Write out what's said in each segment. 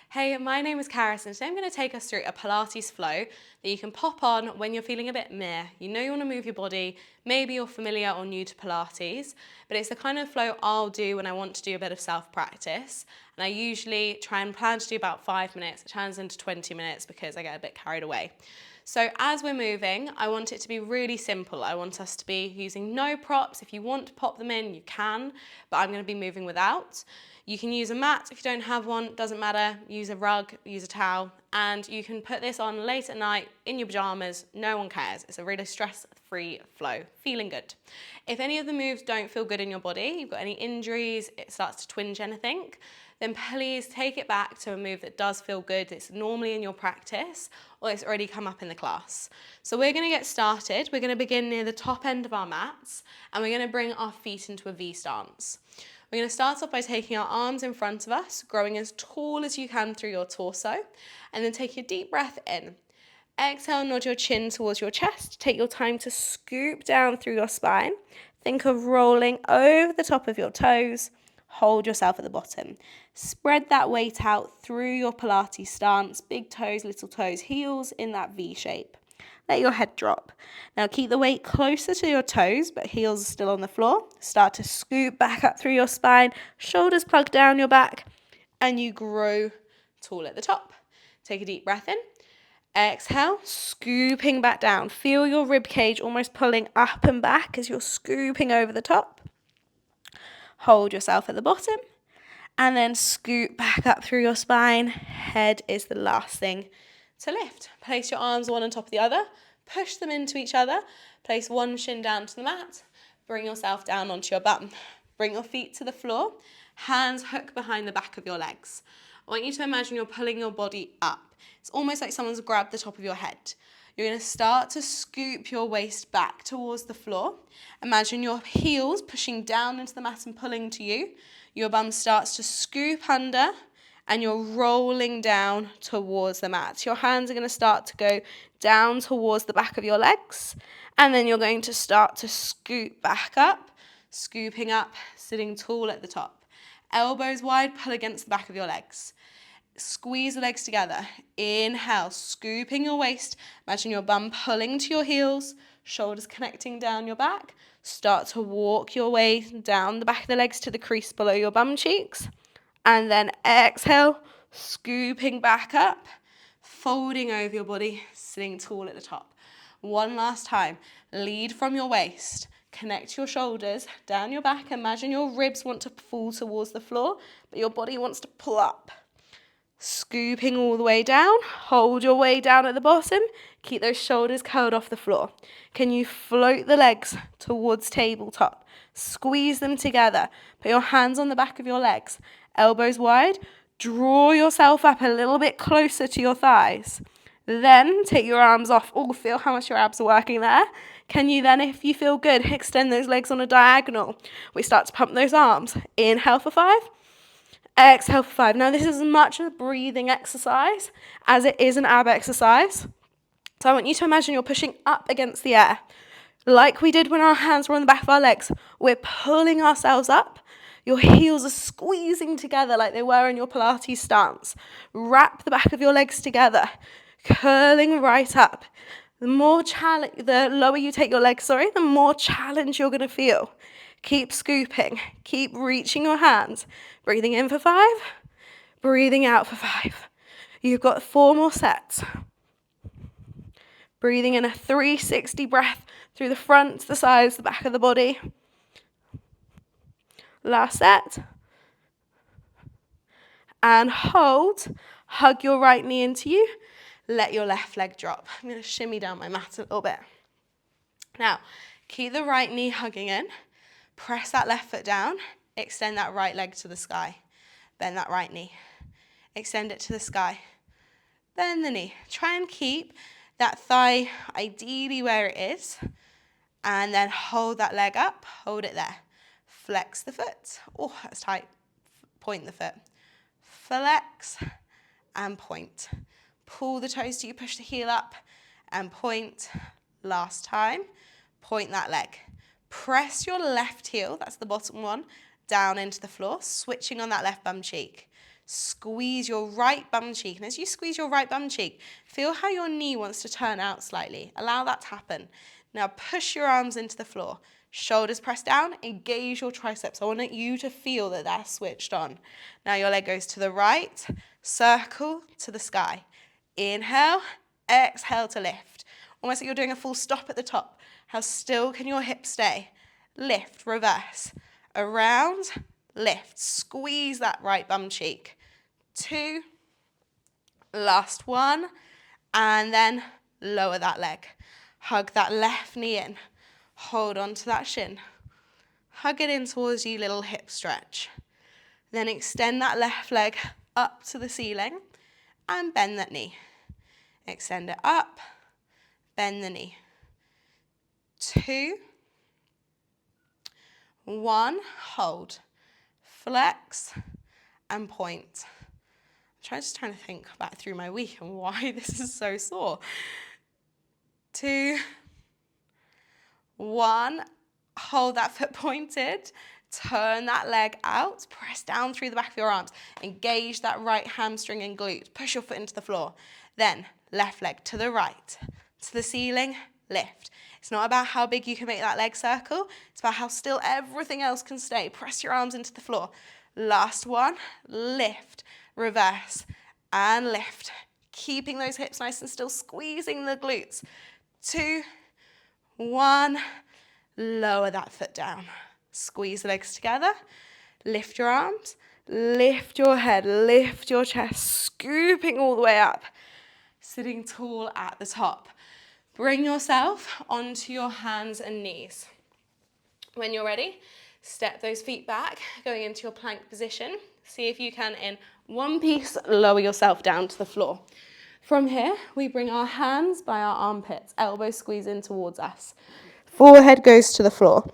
Hey, my name is Karis and today I'm going to take us through a Pilates flow that you can pop on when you're feeling a bit meh. You know you want to move your body, maybe you're familiar or new to Pilates, but it's the kind of flow I'll do when I want to do a bit of self-practice. And I usually try and plan to do about 5 minutes. It turns into 20 minutes because I get a bit carried away. So as we're moving, I want it to be really simple. I want us to be using no props. If you want to pop them in, you can, but I'm going to be moving without. You can use a mat if you don't have one, doesn't matter. Use a rug, use a towel, and you can put this on late at night in your pajamas. No one cares. It's a really stress-free flow, feeling good. If any of the moves don't feel good in your body, you've got any injuries, it starts to twinge anything, then please take it back to a move that does feel good. It's normally in your practice or it's already come up in the class. So we're going to get started. We're going to begin near the top end of our mats and we're going to bring our feet into a V stance. We're going to start off by taking our arms in front of us, growing as tall as you can through your torso, and then take a deep breath in. Exhale, nod your chin towards your chest. Take your time to scoop down through your spine. Think of rolling over the top of your toes. Hold yourself at the bottom. Spread that weight out through your Pilates stance, big toes, little toes, heels in that V shape. Let your head drop. Now keep the weight closer to your toes, but heels are still on the floor. Start to scoop back up through your spine, shoulders plug down your back, and you grow tall at the top. Take a deep breath in. Exhale, scooping back down. Feel your rib cage almost pulling up and back as you're scooping over the top. Hold yourself at the bottom and then scoop back up through your spine. Head is the last thing to lift. Place your arms one on top of the other. Push them into each other. Place one shin down to the mat. Bring yourself down onto your bum. Bring your feet to the floor. Hands hook behind the back of your legs. I want you to imagine you're pulling your body up. It's almost like someone's grabbed the top of your head. You're going to start to scoop your waist back towards the floor. Imagine your heels pushing down into the mat and pulling to you. Your bum starts to scoop under and you're rolling down towards the mat. Your hands are going to start to go down towards the back of your legs. And then you're going to start to scoop back up, scooping up, sitting tall at the top. Elbows wide, pull against the back of your legs. Squeeze the legs together. Inhale, scooping your waist. Imagine your bum pulling to your heels, shoulders connecting down your back. Start to walk your way down the back of the legs to the crease below your bum cheeks. And then exhale, scooping back up, folding over your body, sitting tall at the top. One last time. Lead from your waist. Connect your shoulders down your back. Imagine your ribs want to fall towards the floor, but your body wants to pull up. Scooping all the way down, hold your way down at the bottom, keep those shoulders curled off the floor. Can you float the legs towards tabletop? Squeeze them together, put your hands on the back of your legs, elbows wide, draw yourself up a little bit closer to your thighs. Then take your arms off. Oh, feel how much your abs are working there. Can you then, if you feel good, extend those legs on a diagonal? We start to pump those arms. Inhale for 5. Exhale for 5. Now this is as much a breathing exercise as it is an ab exercise. So I want you to imagine you're pushing up against the air. Like we did when our hands were on the back of our legs. We're pulling ourselves up. Your heels are squeezing together like they were in your Pilates stance. Wrap the back of your legs together, curling right up. The lower you take your legs, the more challenge you're going to feel. Keep scooping. Keep reaching your hands. Breathing in for 5. Breathing out for 5. You've got 4 more sets. Breathing in a 360 breath through the front, the sides, the back of the body. Last set. And hold. Hug your right knee into you. Let your left leg drop. I'm going to shimmy down my mat a little bit. Now, keep the right knee hugging in. Press that left foot down. Extend that right leg to the sky. Bend that right knee. Extend it to the sky. Bend the knee. Try and keep that thigh ideally where it is. And then hold that leg up. Hold it there. Flex the foot. Oh, that's tight. Point the foot. Flex and point. Pull the toes till you push the heel up and point. Last time. Point that leg. Press your left heel, that's the bottom one, down into the floor, switching on that left bum cheek. Squeeze your right bum cheek. And as you squeeze your right bum cheek, feel how your knee wants to turn out slightly. Allow that to happen. Now push your arms into the floor. Shoulders press down, engage your triceps. I want you to feel that that's switched on. Now your leg goes to the right, circle to the sky. Inhale, exhale to lift. Almost like you're doing a full stop at the top. How still can your hips stay? Lift, reverse. Around, lift. Squeeze that right bum cheek. 2, last one, and then lower that leg. Hug that left knee in. Hold on to that shin. Hug it in towards you, little hip stretch. Then extend that left leg up to the ceiling and bend that knee. Extend it up, bend the knee. 2, 1, hold. Flex and point. I'm just trying to think back through my week and why this is so sore. 2, 1, hold that foot pointed, turn that leg out, press down through the back of your arms, engage that right hamstring and glute, push your foot into the floor. Then left leg to the right, to the ceiling, lift. It's not about how big you can make that leg circle, it's about how still everything else can stay. Press your arms into the floor. Last one, lift, reverse, and lift. Keeping those hips nice and still, squeezing the glutes. 2, 1, lower that foot down. Squeeze the legs together, lift your arms, lift your head, lift your chest, scooping all the way up, sitting tall at the top. Bring yourself onto your hands and knees. When you're ready, step those feet back, going into your plank position. See if you can, in one piece, lower yourself down to the floor. From here, we bring our hands by our armpits, elbows squeeze in towards us. Forehead goes to the floor.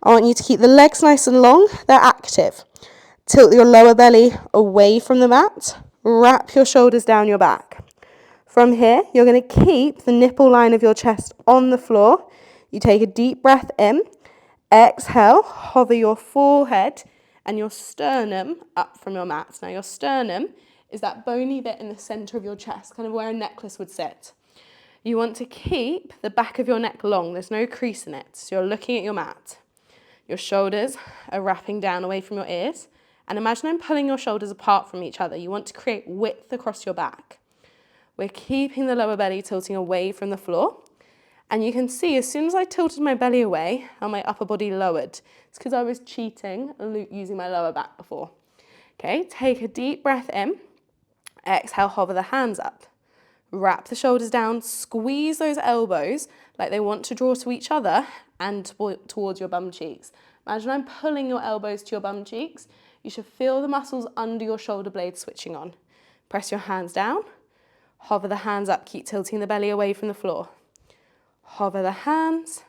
I want you to keep the legs nice and long, they're active. Tilt your lower belly away from the mat, wrap your shoulders down your back. From here, you're going to keep the nipple line of your chest on the floor. You take a deep breath in, exhale, hover your forehead and your sternum up from your mat. Now your sternum is that bony bit in the center of your chest, kind of where a necklace would sit. You want to keep the back of your neck long. There's no crease in it. So you're looking at your mat. Your shoulders are wrapping down away from your ears. And imagine I'm pulling your shoulders apart from each other. You want to create width across your back. We're keeping the lower belly tilting away from the floor. And you can see as soon as I tilted my belly away, how my upper body lowered. It's because I was cheating using my lower back before. Okay, take a deep breath in. Exhale, hover the hands up. Wrap the shoulders down, squeeze those elbows like they want to draw to each other and towards your bum cheeks. Imagine I'm pulling your elbows to your bum cheeks. You should feel the muscles under your shoulder blades switching on. Press your hands down, hover the hands up, keep tilting the belly away from the floor. Hover the hands,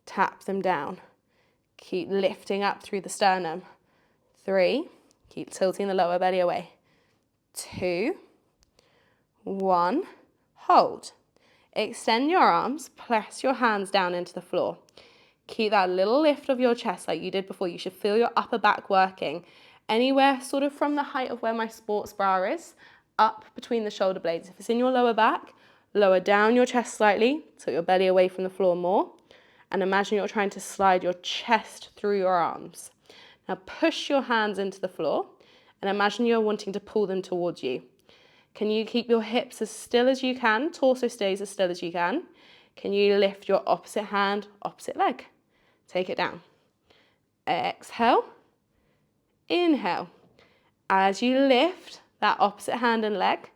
tap them down. Keep lifting up through the sternum. 3, keep tilting the lower belly away. 2, 1, hold. Extend your arms, press your hands down into the floor. Keep that little lift of your chest like you did before. You should feel your upper back working. Anywhere sort of from the height of where my sports bra is, up between the shoulder blades. If it's in your lower back, lower down your chest slightly, tilt your belly away from the floor more, and imagine you're trying to slide your chest through your arms. Now push your hands into the floor, and imagine you're wanting to pull them towards you. Can you keep your hips as still as you can? Torso stays as still as you can. Can you lift your opposite hand, opposite leg? Take it down. Exhale. Inhale. As you lift that opposite hand and leg,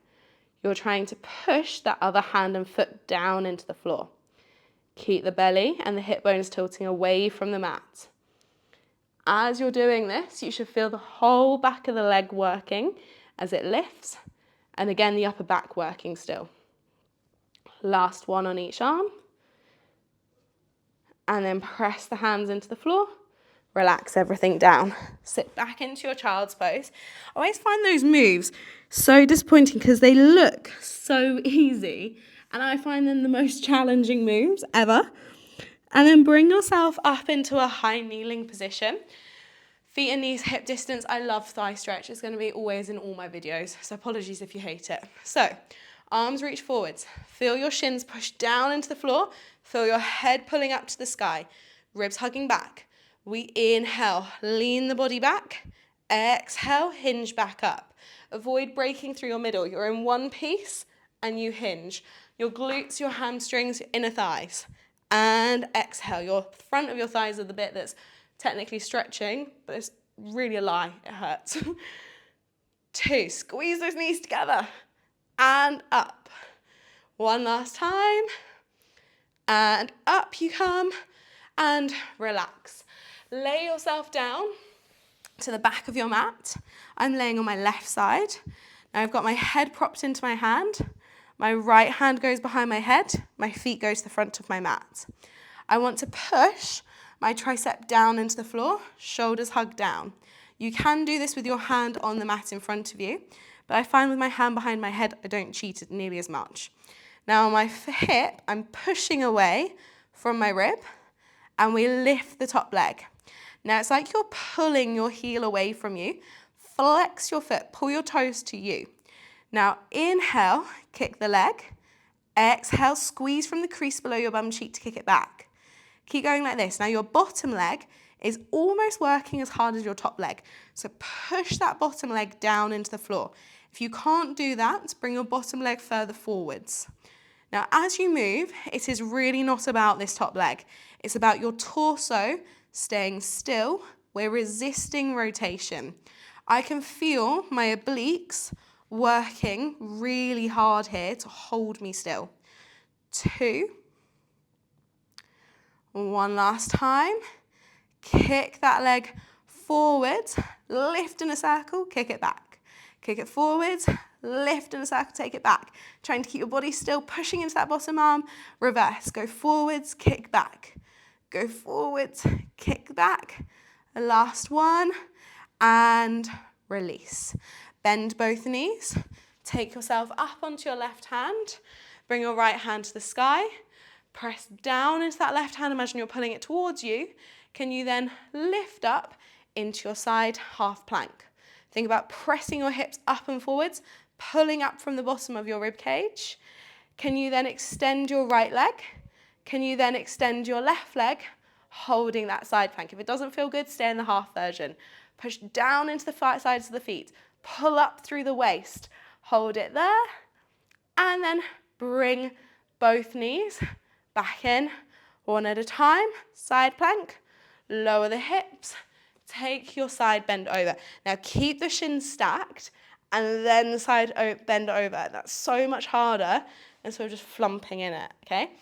you're trying to push that other hand and foot down into the floor. Keep the belly and the hip bones tilting away from the mat. As you're doing this, you should feel the whole back of the leg working as it lifts, and again the upper back working still. Last one on each arm. And then press the hands into the floor. Relax everything down. Sit back into your child's pose. I always find those moves so disappointing because they look so easy, and I find them the most challenging moves ever. And then bring yourself up into a high kneeling position. Feet and knees hip distance. I love thigh stretch. It's going to be always in all my videos, so apologies if you hate it. So, arms reach forwards. Feel your shins push down into the floor. Feel your head pulling up to the sky. Ribs hugging back. We inhale, lean the body back. Exhale, hinge back up. Avoid breaking through your middle. You're in one piece and you hinge. Your glutes, your hamstrings, your inner thighs. And exhale. Your front of your thighs are the bit that's technically stretching, but it's really a lie. It hurts. 2, squeeze those knees together. And up. One last time. And up you come. And relax. Lay yourself down to the back of your mat. I'm laying on my left side. Now I've got my head propped into my hand. My right hand goes behind my head. My feet go to the front of my mat. I want to push my tricep down into the floor, shoulders hug down. You can do this with your hand on the mat in front of you, but I find with my hand behind my head, I don't cheat it nearly as much. Now on my hip, I'm pushing away from my rib, and we lift the top leg. Now it's like you're pulling your heel away from you. Flex your foot, pull your toes to you. Now inhale, kick the leg. Exhale, squeeze from the crease below your bum cheek to kick it back. Keep going like this. Now your bottom leg is almost working as hard as your top leg. So push that bottom leg down into the floor. If you can't do that, bring your bottom leg further forwards. Now as you move, it is really not about this top leg. It's about your torso staying still. We're resisting rotation. I can feel my obliques working really hard here to hold me still. 2. One last time. Kick that leg forwards, lift in a circle, kick it back. Kick it forwards, lift in a circle, take it back. Trying to keep your body still, pushing into that bottom arm. Reverse, go forwards, kick back. Go forwards, kick back. Last one, and release. Bend both knees. Take yourself up onto your left hand. Bring your right hand to the sky. Press down into that left hand. Imagine you're pulling it towards you. Can you then lift up into your side half plank? Think about pressing your hips up and forwards, pulling up from the bottom of your rib cage. Can you then extend your right leg? Can you then extend your left leg, holding that side plank? If it doesn't feel good, stay in the half version. Push down into the sides of the feet. Pull up through the waist. Hold it there. And then bring both knees back in, one at a time. Side plank. Lower the hips. Take your side bend over. Now keep the shins stacked and then side bend over. That's so much harder than sort of just flumping in it, okay?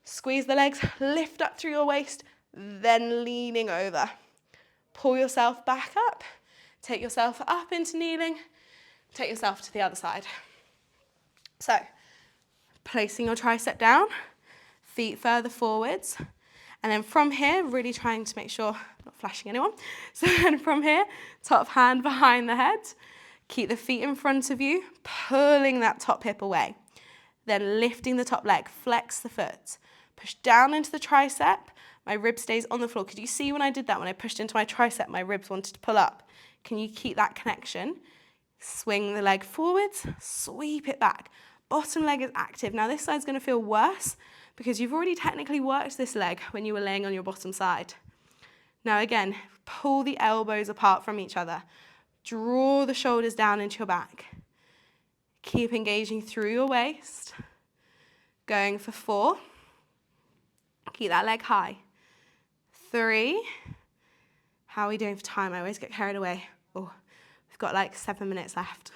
Squeeze the legs, lift up through your waist, then leaning over. Pull yourself back up. Take yourself up into kneeling. Take yourself to the other side. So, placing your tricep down, feet further forwards. And then from here, really trying to make sure I'm not flashing anyone. So then from here, top hand behind the head. Keep the feet in front of you, pulling that top hip away. Then lifting the top leg, flex the foot. Push down into the tricep. My rib stays on the floor. Could you see when I did that? When I pushed into my tricep, my ribs wanted to pull up. Can you keep that connection? Swing the leg forwards, sweep it back. Bottom leg is active. Now this side's going to feel worse because you've already technically worked this leg when you were laying on your bottom side. Now again, pull the elbows apart from each other. Draw the shoulders down into your back. Keep engaging through your waist. Going for 4. Keep that leg high. 3. How are we doing for time? I always get carried away. Oh, we've got like 7 minutes left.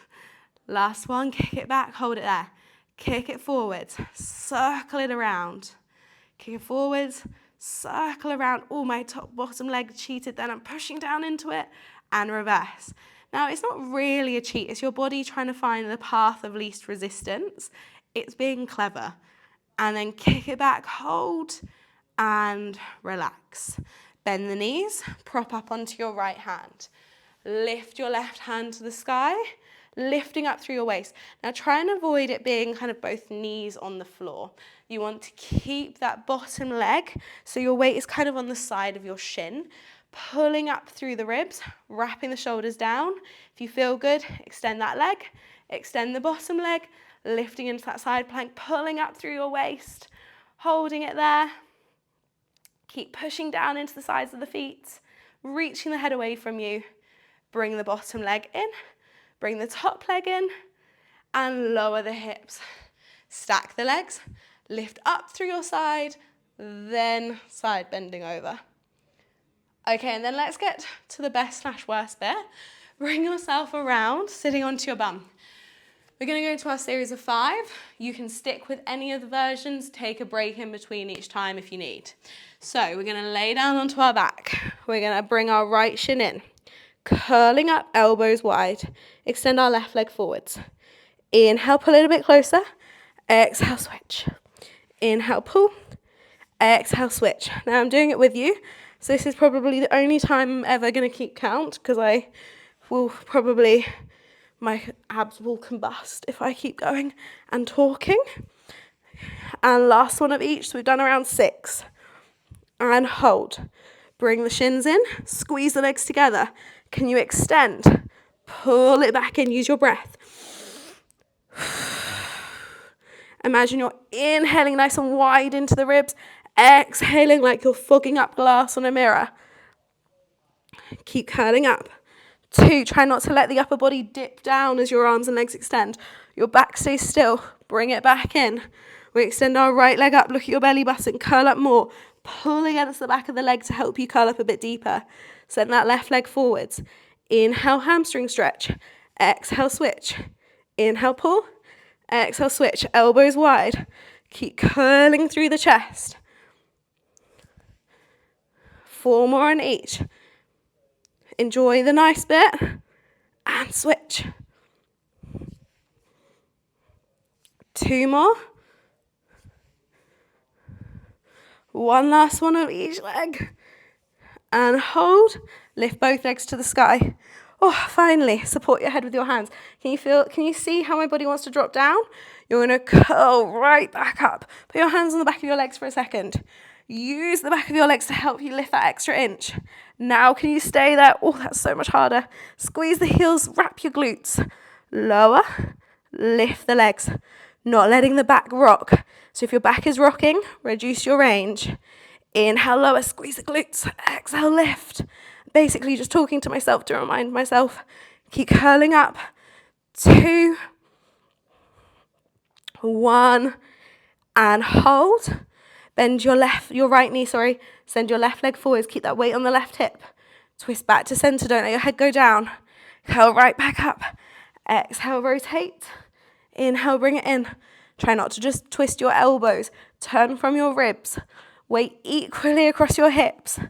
Last one, kick it back, hold it there. Kick it forwards, circle it around. Kick it forwards, circle around. Oh, my bottom leg cheated then. I'm pushing down into it and reverse. Now, it's not really a cheat. It's your body trying to find the path of least resistance. It's being clever. And then kick it back, hold, and relax. Bend the knees, prop up onto your right hand. Lift your left hand to the sky, lifting up through your waist. Now try and avoid it being kind of both knees on the floor. You want to keep that bottom leg so your weight is kind of on the side of your shin. pulling up through the ribs, wrapping the shoulders down. If you feel good, extend that leg, extend the bottom leg, lifting into that side plank, pulling up through your waist, holding it there. Keep pushing down into the sides of the feet, reaching the head away from you. Bring the bottom leg in, bring the top leg in, and lower the hips. Stack the legs, lift up through your side, then side bending over. Okay, and then let's get to the best / worst bit. Bring yourself around, sitting onto your bum. We're going to go into our series of 5. You can stick with any of the versions, take a break in between each time if you need. So we're going to lay down onto our back. We're going to bring our right shin in, curling up, elbows wide. Extend our left leg forwards. Inhale, pull a little bit closer. Exhale, switch. Inhale, pull. Exhale, switch. Now I'm doing it with you. So this is probably the only time I'm ever going to keep count because I will probably, my abs will combust if I keep going and talking. And last one of each, so we've done around 6. And hold. Bring the shins in, squeeze the legs together. Can you extend? Pull it back in, use your breath. Imagine you're inhaling nice and wide into the ribs, exhaling like you're fogging up glass on a mirror. Keep curling up. 2, try not to let the upper body dip down as your arms and legs extend. Your back stays still. Bring it back in. We extend our right leg up, look at your belly button, curl up more. Pull against the back of the leg to help you curl up a bit deeper. Send that left leg forwards. Inhale, hamstring stretch. Exhale, switch. Inhale, pull. Exhale, switch. Elbows wide. Keep curling through the chest. 4 more on each. Enjoy the nice bit. And switch. 2 more. 1 last one of each leg. And hold. Lift both legs to the sky. Oh, finally, support your head with your hands. Can you see how my body wants to drop down? You're going to curl right back up. Put your hands on the back of your legs for a second. Use the back of your legs to help you lift that extra inch. Now can you stay there? Oh, that's so much harder. Squeeze the heels, wrap your glutes. Lower, lift the legs. Not letting the back rock. So if your back is rocking, reduce your range. Inhale, lower, squeeze the glutes. Exhale, lift. Basically just talking to myself to remind myself. Keep curling up. 2, 1, and hold. Bend your right knee, Send your left leg forwards. Keep that weight on the left hip. Twist back to center. Don't let your head go down. Curl right back up. Exhale, rotate. Inhale, bring it in. Try not to just twist your elbows. Turn from your ribs. Weight equally across your hips.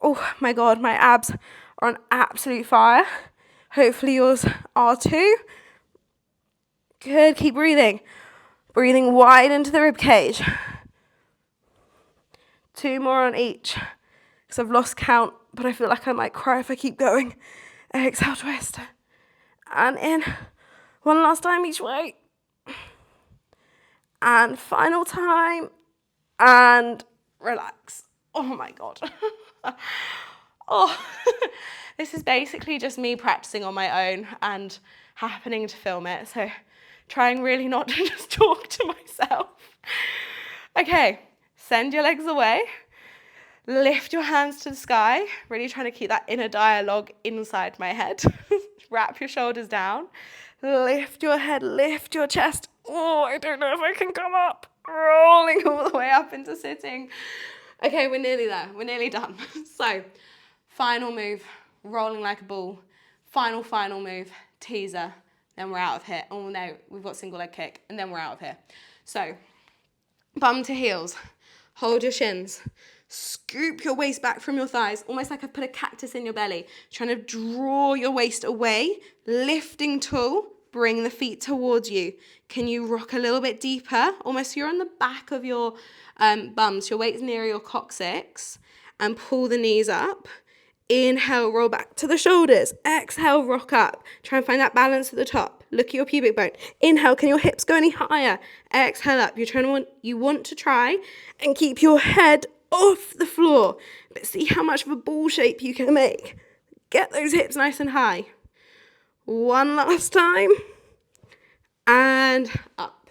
Oh my God, my abs are on absolute fire. Hopefully yours are too. Good, keep breathing. Breathing wide into the rib cage. 2 more on each. Because I've lost count, but I feel like I might cry if I keep going. Exhale, twist. And in. 1 last time each way. And final time. And relax. Oh my God. Oh, this is basically just me practicing on my own and happening to film it. So trying really not to just talk to myself. Okay, send your legs away. Lift your hands to the sky. Really trying to keep that inner dialogue inside my head. Wrap your shoulders down. Lift your head, lift your chest. Oh, I don't know if I can come up. Rolling all the way up into sitting. Okay, we're nearly there. We're nearly done. So, final move, rolling like a ball. Final move, teaser. Then we're out of here. Oh no, we've got single leg kick, and then we're out of here. So, bum to heels. Hold your shins. Scoop your waist back from your thighs, almost like I've put a cactus in your belly. Trying to draw your waist away, lifting tall. Bring the feet towards you. Can you rock a little bit deeper? Almost so you're on the back of your bum, so your weight's near your coccyx. And pull the knees up. Inhale, roll back to the shoulders. Exhale, rock up. Try and find that balance at the top. Look at your pubic bone. Inhale, can your hips go any higher? Exhale up. You want to try and keep your head off the floor. But see how much of a ball shape you can make. Get those hips nice and high. One last time. And up.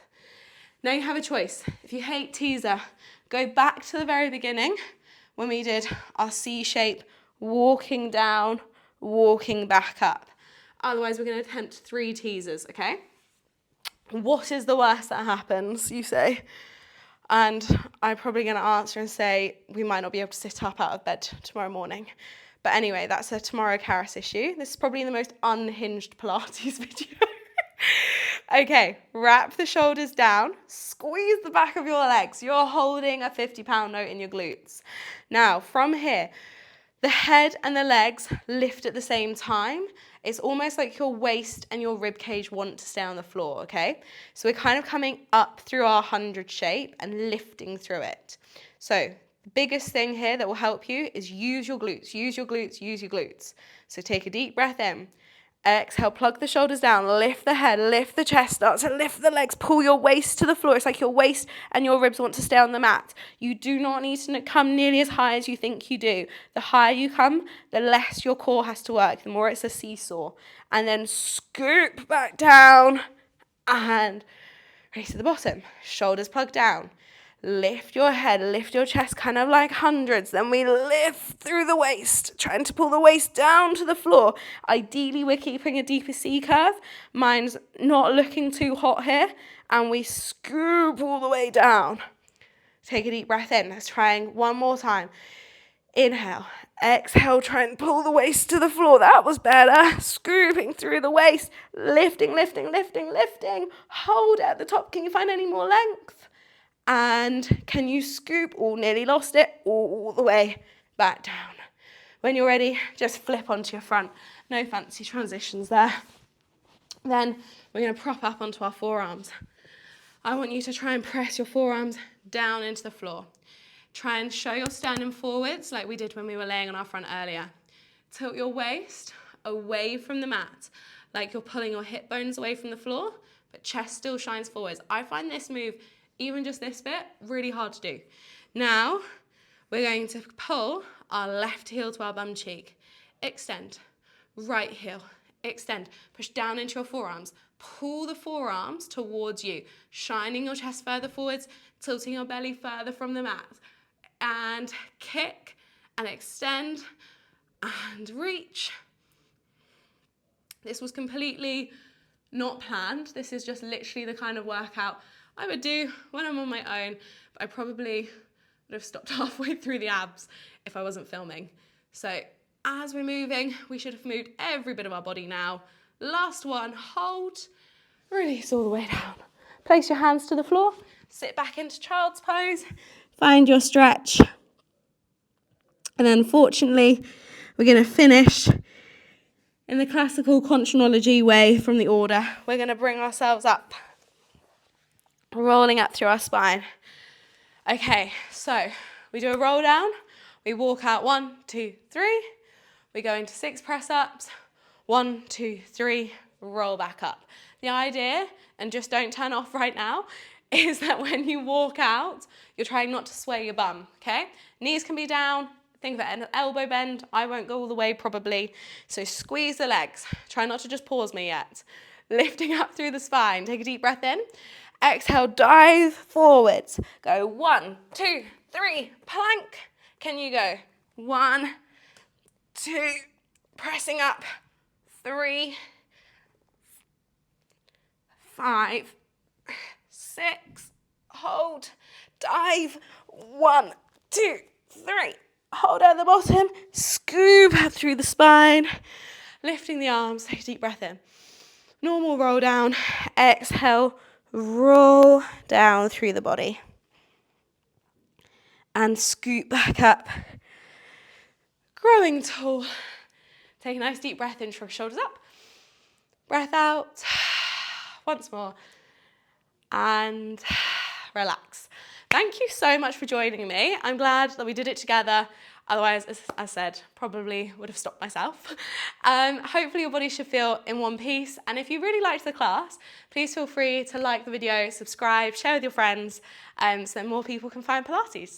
Now you have a choice. If you hate teaser, go back to the very beginning when we did our C shape, walking down, walking back up. Otherwise, we're going to attempt 3 teasers, okay? What is the worst that happens, you say? And I'm probably going to answer and say we might not be able to sit up out of bed tomorrow morning. But anyway, that's a tomorrow Karis issue. This is probably the most unhinged Pilates video. Okay, wrap the shoulders down, squeeze the back of your legs. You're holding a 50-pound note in your glutes. Now, from here, the head and the legs lift at the same time. It's almost like your waist and your rib cage want to stay on the floor, okay? So we're kind of coming up through our 100 shape and lifting through it. So the biggest thing here that will help you is use your glutes, use your glutes, use your glutes. So take a deep breath in. Exhale, plug the shoulders down, lift the head, lift the chest, start to lift the legs, pull your waist to the floor. It's like your waist and your ribs want to stay on the mat. You do not need to come nearly as high as you think you do. The higher you come, the less your core has to work, the more it's a seesaw. And then scoop back down and raise to the bottom. Shoulders plugged down. Lift your head, lift your chest, kind of like hundreds. Then we lift through the waist, trying to pull the waist down to the floor. Ideally, we're keeping a deeper C curve. Mine's not looking too hot here. And we scoop all the way down. Take a deep breath in. Let's try one more time. Inhale, exhale, try and pull the waist to the floor. That was better. Scooping through the waist, lifting, lifting, lifting, lifting. Hold it at the top. Can you find any more length? And can you scoop? Oh, nearly lost it. All the way back down. When you're ready, just flip onto your front. No fancy transitions there. Then we're going to prop up onto our forearms. I want you to try and press your forearms down into the floor. Try and show your sternum forwards like we did when we were laying on our front earlier. Tilt your waist away from the mat, like you're pulling your hip bones away from the floor, but chest still shines forwards. I find this move, even just this bit, really hard to do. Now, we're going to pull our left heel to our bum cheek. Extend. Right heel. Extend. Push down into your forearms. Pull the forearms towards you, shining your chest further forwards, tilting your belly further from the mat. And kick and extend and reach. This was completely not planned. This is just literally the kind of workout I would do when I'm on my own, but I probably would have stopped halfway through the abs if I wasn't filming. So as we're moving, we should have moved every bit of our body now. Last one, hold, release all the way down. Place your hands to the floor, sit back into child's pose, find your stretch. And then fortunately, we're going to finish in the classical conchology way from the order. We're going to bring ourselves up, rolling up through our spine. Okay, so we do a roll down. We walk out 1, 2, 3. We go into 6 press-ups. 1, 2, 3, roll back up. The idea, and just don't turn off right now, is that when you walk out, you're trying not to sway your bum, okay? Knees can be down. Think of it an elbow bend. I won't go all the way probably. So squeeze the legs. Try not to just pause me yet. Lifting up through the spine. Take a deep breath in. Exhale, dive forwards. Go 1, 2, 3, plank. Can you go? 1, 2, pressing up. 3, 5, 6, hold, dive. 1, 2, 3. Hold at the bottom, scoop up through the spine, lifting the arms, take a deep breath in. Normal roll down, exhale, roll down through the body. And scoop back up. Growing tall. Take a nice deep breath in, shoulders up. Breath out. Once more. And relax. Thank you so much for joining me. I'm glad that we did it together. Otherwise, as I said, probably would have stopped myself. Hopefully your body should feel in one piece. And if you really liked the class, please feel free to like the video, subscribe, share with your friends, so that more people can find Pilates.